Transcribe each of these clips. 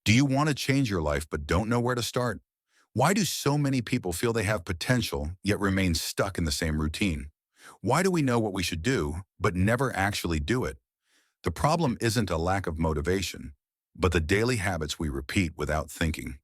Do you want to change your life but don't know where to start? Why do so many people feel they have potential yet remain stuck in the same routine? Why do we know what we should do but never actually do it? The problem isn't a lack of motivation, but the daily habits we repeat without thinking.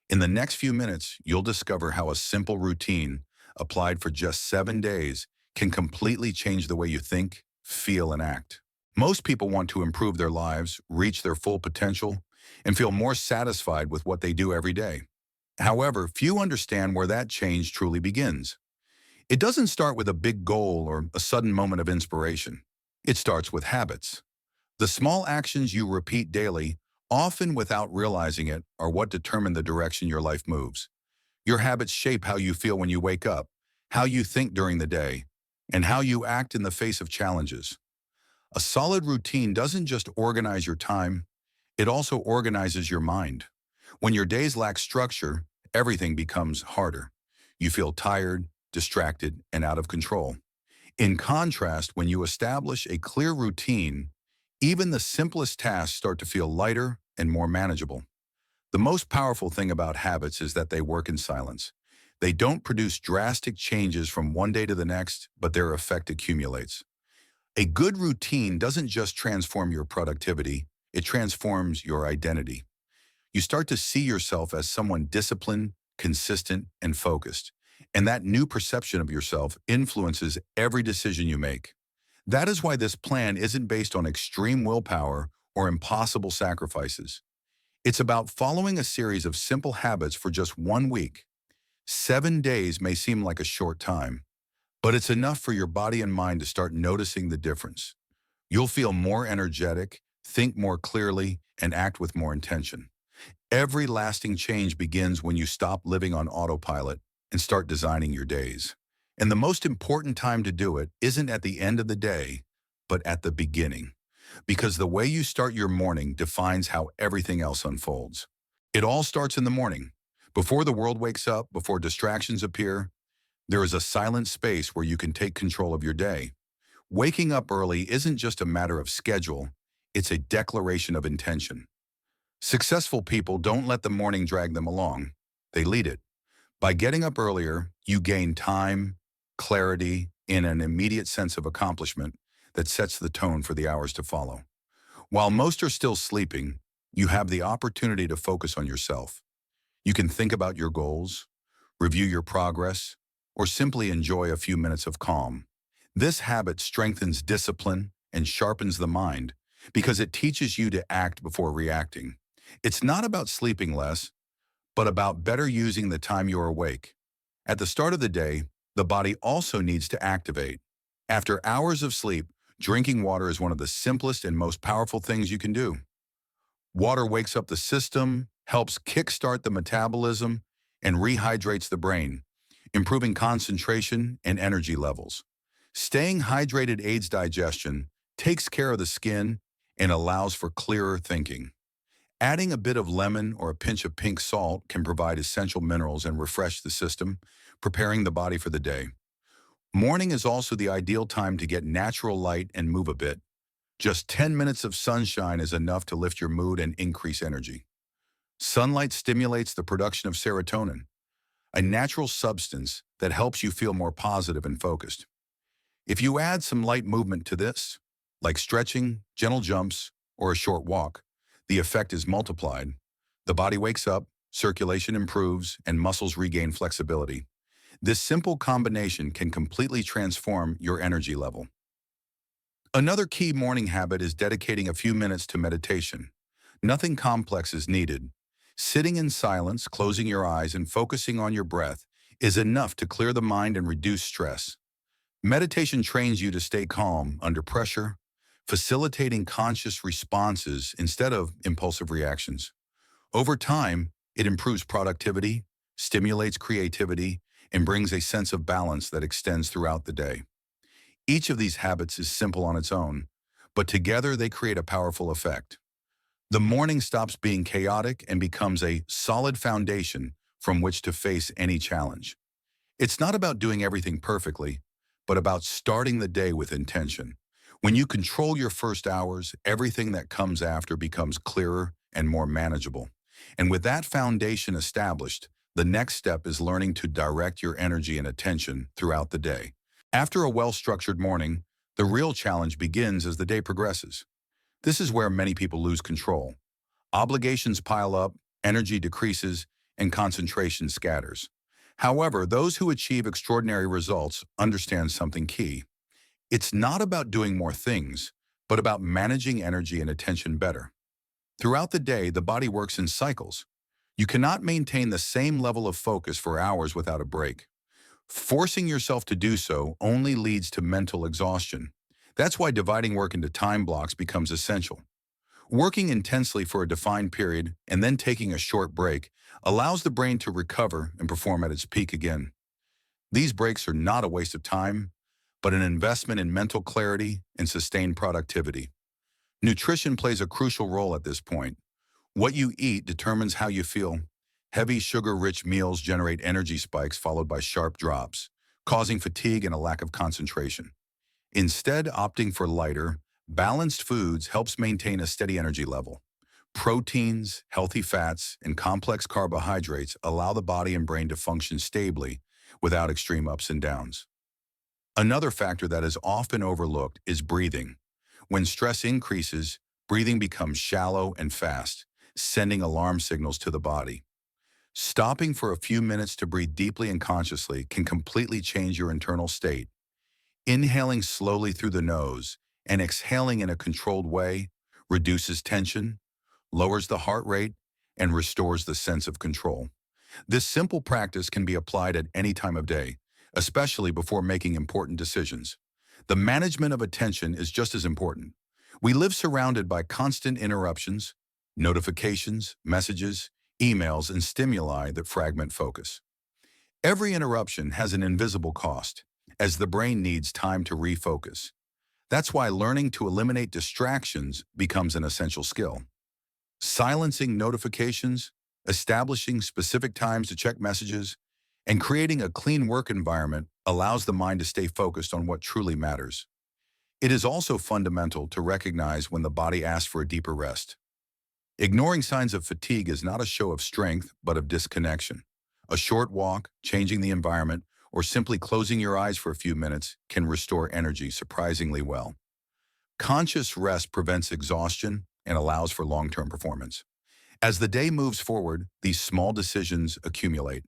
In the next few minutes, you'll discover how a simple routine applied for just 7 days can completely change the way you think, feel, and act. Most people want to improve their lives, reach their full potential, and feel more satisfied with what they do every day. However, few understand where that change truly begins. It doesn't start with a big goal or a sudden moment of inspiration. It starts with habits. The small actions you repeat daily, often without realizing it, are what determine the direction your life moves. Your habits shape how you feel when you wake up, how you think during the day, and how you act in the face of challenges. A solid routine doesn't just organize your time, it also organizes your mind. When your days lack structure, everything becomes harder. You feel tired, distracted, and out of control. In contrast, when you establish a clear routine, even the simplest tasks start to feel lighter and more manageable. The most powerful thing about habits is that they work in silence. They don't produce drastic changes from one day to the next, but their effect accumulates. A good routine doesn't just transform your productivity, it transforms your identity. You start to see yourself as someone disciplined, consistent, and focused. And that new perception of yourself influences every decision you make. That is why this plan isn't based on extreme willpower or impossible sacrifices. It's about following a series of simple habits for just 1 week. 7 days may seem like a short time, but it's enough for your body and mind to start noticing the difference. You'll feel more energetic, think more clearly, and act with more intention. Every lasting change begins when you stop living on autopilot and start designing your days. And the most important time to do it isn't at the end of the day, but at the beginning. Because the way you start your morning defines how everything else unfolds. It all starts in the morning. Before the world wakes up, before distractions appear, there is a silent space where you can take control of your day. Waking up early isn't just a matter of schedule, it's a declaration of intention. Successful people don't let the morning drag them along, they lead it. By getting up earlier, you gain time, clarity, and an immediate sense of accomplishment that sets the tone for the hours to follow. While most are still sleeping, you have the opportunity to focus on yourself. You can think about your goals, review your progress, or simply enjoy a few minutes of calm. This habit strengthens discipline and sharpens the mind because it teaches you to act before reacting. It's not about sleeping less, but about better using the time you're awake. At the start of the day, the body also needs to activate. After hours of sleep, drinking water is one of the simplest and most powerful things you can do. Water wakes up the system, helps kickstart the metabolism, and rehydrates the brain, improving concentration and energy levels. Staying hydrated aids digestion, takes care of the skin, and allows for clearer thinking. Adding a bit of lemon or a pinch of pink salt can provide essential minerals and refresh the system, preparing the body for the day. Morning is also the ideal time to get natural light and move a bit. Just 10 minutes of sunshine is enough to lift your mood and increase energy. Sunlight stimulates the production of serotonin, a natural substance that helps you feel more positive and focused. If you add some light movement to this, like stretching, gentle jumps, or a short walk, the effect is multiplied. The body wakes up, circulation improves, and muscles regain flexibility. This simple combination can completely transform your energy level. Another key morning habit is dedicating a few minutes to meditation. Nothing complex is needed. Sitting in silence, closing your eyes, and focusing on your breath is enough to clear the mind and reduce stress. Meditation trains you to stay calm under pressure, facilitating conscious responses instead of impulsive reactions. Over time, it improves productivity, stimulates creativity, and brings a sense of balance that extends throughout the day. Each of these habits is simple on its own, but together they create a powerful effect. The morning stops being chaotic and becomes a solid foundation from which to face any challenge. It's not about doing everything perfectly, but about starting the day with intention. When you control your first hours, everything that comes after becomes clearer and more manageable. And with that foundation established, the next step is learning to direct your energy and attention throughout the day. After a well-structured morning, the real challenge begins as the day progresses. This is where many people lose control. Obligations pile up, energy decreases, and concentration scatters. However, those who achieve extraordinary results understand something key. It's not about doing more things, but about managing energy and attention better. Throughout the day, the body works in cycles. You cannot maintain the same level of focus for hours without a break. Forcing yourself to do so only leads to mental exhaustion. That's why dividing work into time blocks becomes essential. Working intensely for a defined period and then taking a short break allows the brain to recover and perform at its peak again. These breaks are not a waste of time, but an investment in mental clarity and sustained productivity. Nutrition plays a crucial role at this point. What you eat determines how you feel. Heavy sugar-rich meals generate energy spikes followed by sharp drops, causing fatigue and a lack of concentration. Instead, opting for lighter, balanced foods helps maintain a steady energy level. Proteins, healthy fats, and complex carbohydrates allow the body and brain to function stably without extreme ups and downs. Another factor that is often overlooked is breathing. When stress increases, breathing becomes shallow and fast, sending alarm signals to the body. Stopping for a few minutes to breathe deeply and consciously can completely change your internal state. Inhaling slowly through the nose and exhaling in a controlled way reduces tension, lowers the heart rate, and restores the sense of control. This simple practice can be applied at any time of day, especially before making important decisions. The management of attention is just as important. We live surrounded by constant interruptions, notifications, messages, emails, and stimuli that fragment focus. Every interruption has an invisible cost, as the brain needs time to refocus. That's why learning to eliminate distractions becomes an essential skill. Silencing notifications, establishing specific times to check messages, and creating a clean work environment allows the mind to stay focused on what truly matters. It is also fundamental to recognize when the body asks for a deeper rest. Ignoring signs of fatigue is not a show of strength, but of disconnection. A short walk, changing the environment, or simply closing your eyes for a few minutes can restore energy surprisingly well. Conscious rest prevents exhaustion and allows for long-term performance. As the day moves forward, these small decisions accumulate.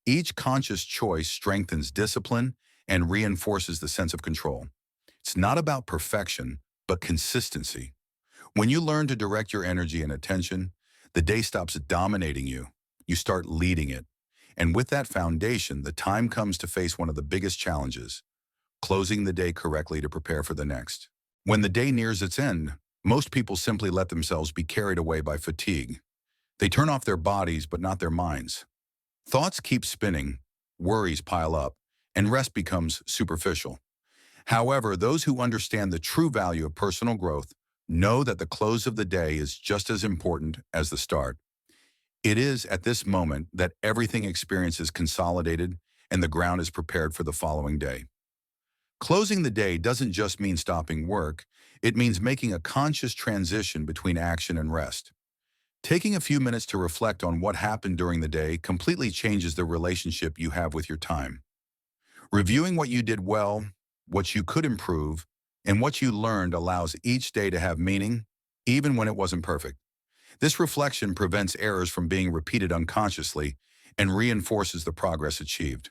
Each conscious choice strengthens discipline and reinforces the sense of control. It's not about perfection, but consistency. When you learn to direct your energy and attention, the day stops dominating you. You start leading it. And with that foundation, the time comes to face one of the biggest challenges, closing the day correctly to prepare for the next. When the day nears its end, most people simply let themselves be carried away by fatigue. They turn off their bodies, but not their minds. Thoughts keep spinning, worries pile up, and rest becomes superficial. However, those who understand the true value of personal growth know that the close of the day is just as important as the start. It is at this moment that everything experienced is consolidated and the ground is prepared for the following day. Closing the day doesn't just mean stopping work, it means making a conscious transition between action and rest. Taking a few minutes to reflect on what happened during the day completely changes the relationship you have with your time. Reviewing what you did well, what you could improve, and what you learned allows each day to have meaning, even when it wasn't perfect. This reflection prevents errors from being repeated unconsciously and reinforces the progress achieved.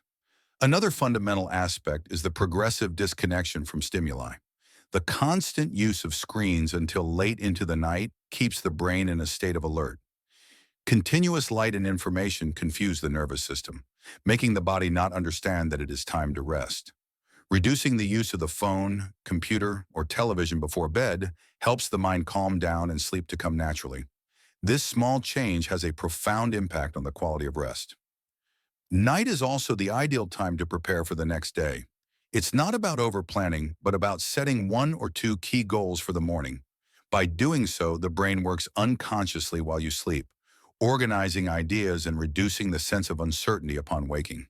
Another fundamental aspect is the progressive disconnection from stimuli. The constant use of screens until late into the night keeps the brain in a state of alert. Continuous light and information confuse the nervous system, making the body not understand that it is time to rest. Reducing the use of the phone, computer, or television before bed helps the mind calm down and sleep to come naturally. This small change has a profound impact on the quality of rest. Night is also the ideal time to prepare for the next day. It's not about over-planning, but about setting one or two key goals for the morning. By doing so, the brain works unconsciously while you sleep, organizing ideas and reducing the sense of uncertainty upon waking.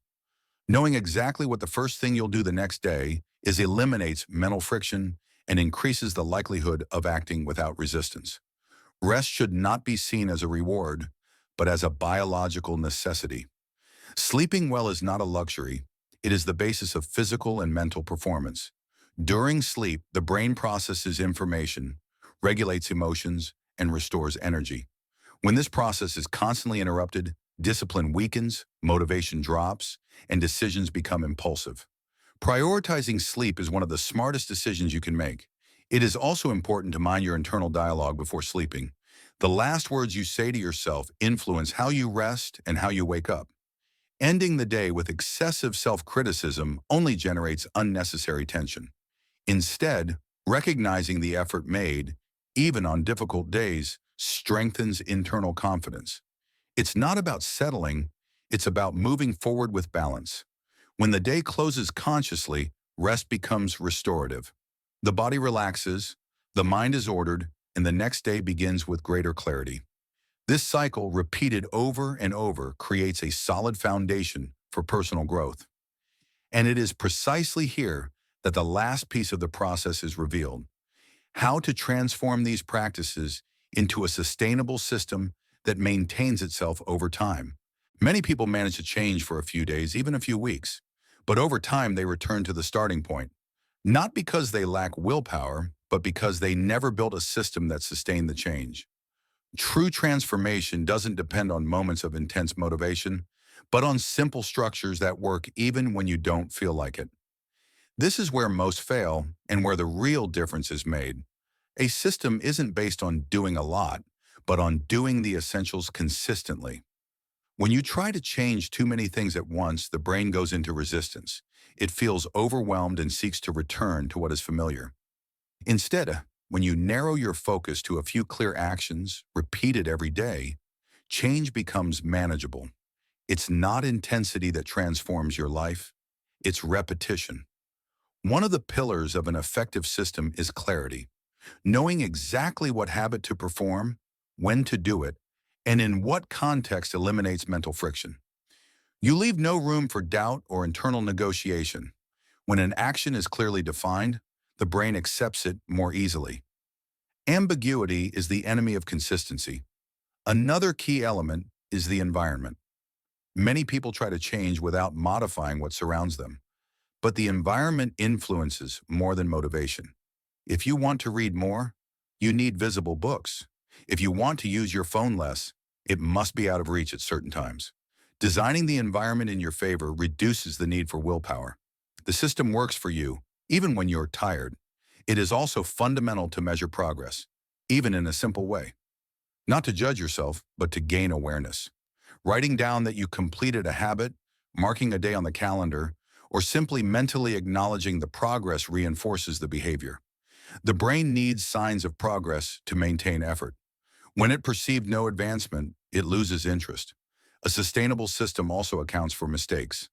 Knowing exactly what the first thing you'll do the next day eliminates mental friction and increases the likelihood of acting without resistance. Rest should not be seen as a reward, but as a biological necessity. Sleeping well is not a luxury. It is the basis of physical and mental performance. During sleep, the brain processes information, regulates emotions, and restores energy. When this process is constantly interrupted, discipline weakens, motivation drops, and decisions become impulsive. Prioritizing sleep is one of the smartest decisions you can make. It is also important to mind your internal dialogue before sleeping. The last words you say to yourself influence how you rest and how you wake up. Ending the day with excessive self-criticism only generates unnecessary tension. Instead, recognizing the effort made, even on difficult days, strengthens internal confidence. It's not about settling, it's about moving forward with balance. When the day closes consciously, rest becomes restorative. The body relaxes, the mind is ordered, and the next day begins with greater clarity. This cycle, repeated over and over, creates a solid foundation for personal growth. And it is precisely here that the last piece of the process is revealed: how to transform these practices into a sustainable system that maintains itself over time. Many people manage to change for a few days, even a few weeks, but over time they return to the starting point, not because they lack willpower, but because they never built a system that sustained the change. True transformation doesn't depend on moments of intense motivation, but on simple structures that work even when you don't feel like it. This is where most fail and where the real difference is made. A system isn't based on doing a lot, but on doing the essentials consistently. When you try to change too many things at once, the brain goes into resistance. It feels overwhelmed and seeks to return to what is familiar. Instead, when you narrow your focus to a few clear actions, repeated every day, change becomes manageable. It's not intensity that transforms your life, it's repetition. One of the pillars of an effective system is clarity. Knowing exactly what habit to perform, when to do it, and in what context eliminates mental friction. You leave no room for doubt or internal negotiation. When an action is clearly defined, the brain accepts it more easily. Ambiguity is the enemy of consistency. Another key element is the environment. Many people try to change without modifying what surrounds them, but the environment influences more than motivation. If you want to read more, you need visible books. If you want to use your phone less, it must be out of reach at certain times. Designing the environment in your favor reduces the need for willpower. The system works for you, even when you're tired. It is also fundamental to measure progress, even in a simple way. Not to judge yourself, but to gain awareness. Writing down that you completed a habit, marking a day on the calendar, or simply mentally acknowledging the progress reinforces the behavior. The brain needs signs of progress to maintain effort. When it perceives no advancement, it loses interest. A sustainable system also accounts for mistakes.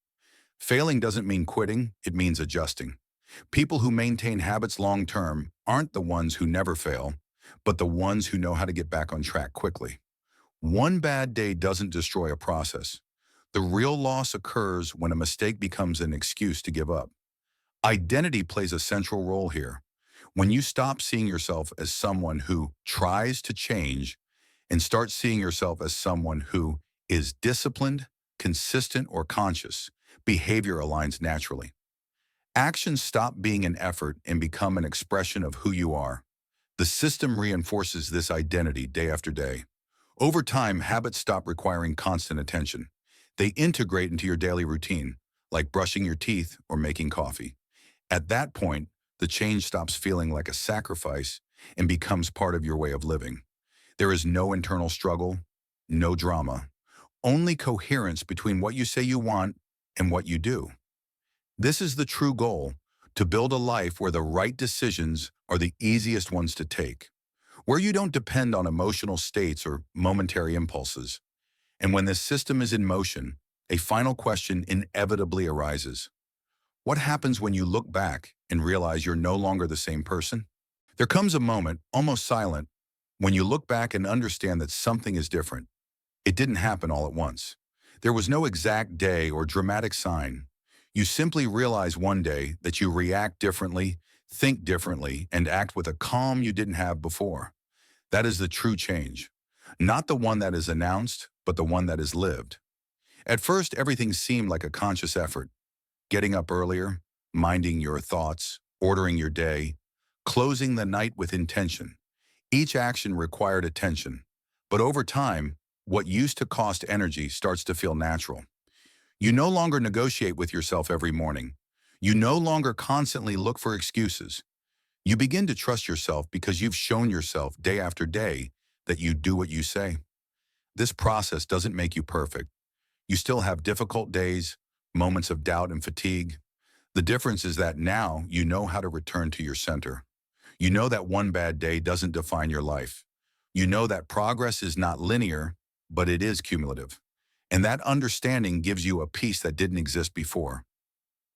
Failing doesn't mean quitting, it means adjusting. People who maintain habits long-term aren't the ones who never fail, but the ones who know how to get back on track quickly. One bad day doesn't destroy a process. The real loss occurs when a mistake becomes an excuse to give up. Identity plays a central role here. When you stop seeing yourself as someone who tries to change and start seeing yourself as someone who is disciplined, consistent, or conscious, behavior aligns naturally. Actions stop being an effort and become an expression of who you are. The system reinforces this identity day after day. Over time, habits stop requiring constant attention. They integrate into your daily routine, like brushing your teeth or making coffee. At that point, the change stops feeling like a sacrifice and becomes part of your way of living. There is no internal struggle, no drama, only coherence between what you say you want and what you do. This is the true goal: to build a life where the right decisions are the easiest ones to take, where you don't depend on emotional states or momentary impulses. And when this system is in motion, a final question inevitably arises. What happens when you look back and realize you're no longer the same person? There comes a moment, almost silent, when you look back and understand that something is different. It didn't happen all at once. There was no exact day or dramatic sign. You simply realize one day that you react differently, think differently, and act with a calm you didn't have before. That is the true change. Not the one that is announced, but the one that is lived. At first, everything seemed like a conscious effort. Getting up earlier, minding your thoughts, ordering your day, closing the night with intention. Each action required attention. But over time, what used to cost energy starts to feel natural. You no longer negotiate with yourself every morning. You no longer constantly look for excuses. You begin to trust yourself because you've shown yourself day after day that you do what you say. This process doesn't make you perfect. You still have difficult days, moments of doubt and fatigue. The difference is that now you know how to return to your center. You know that one bad day doesn't define your life. You know that progress is not linear, but it is cumulative. And that understanding gives you a peace that didn't exist before.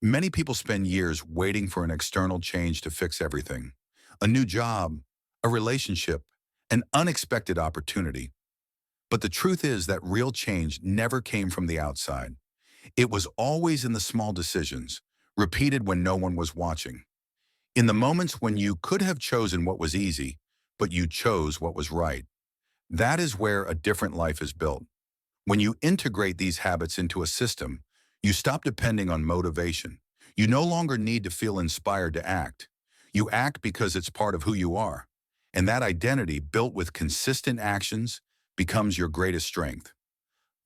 Many people spend years waiting for an external change to fix everything. A new job, a relationship, an unexpected opportunity. But the truth is that real change never came from the outside. It was always in the small decisions, repeated when no one was watching. In the moments when you could have chosen what was easy, but you chose what was right. That is where a different life is built. When you integrate these habits into a system, you stop depending on motivation. You no longer need to feel inspired to act. You act because it's part of who you are. And that identity, built with consistent actions, becomes your greatest strength.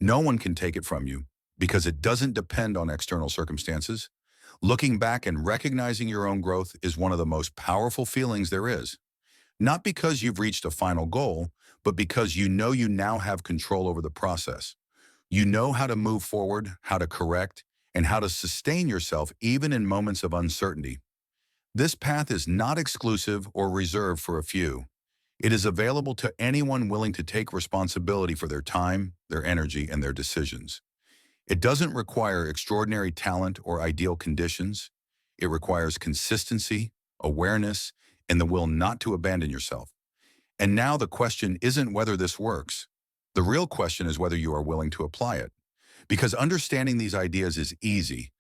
No one can take it from you because it doesn't depend on external circumstances. Looking back and recognizing your own growth is one of the most powerful feelings there is. Not because you've reached a final goal, but because you know you now have control over the process. You know how to move forward, how to correct, and how to sustain yourself even in moments of uncertainty. This path is not exclusive or reserved for a few. It is available to anyone willing to take responsibility for their time, their energy, and their decisions. It doesn't require extraordinary talent or ideal conditions. It requires consistency, awareness, and the will not to abandon yourself. And now the question isn't whether this works. The real question is whether you are willing to apply it. Because understanding these ideas is easy.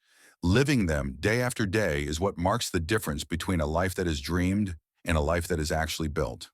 Living them day after day is what marks the difference between a life that is dreamed and a life that is actually built.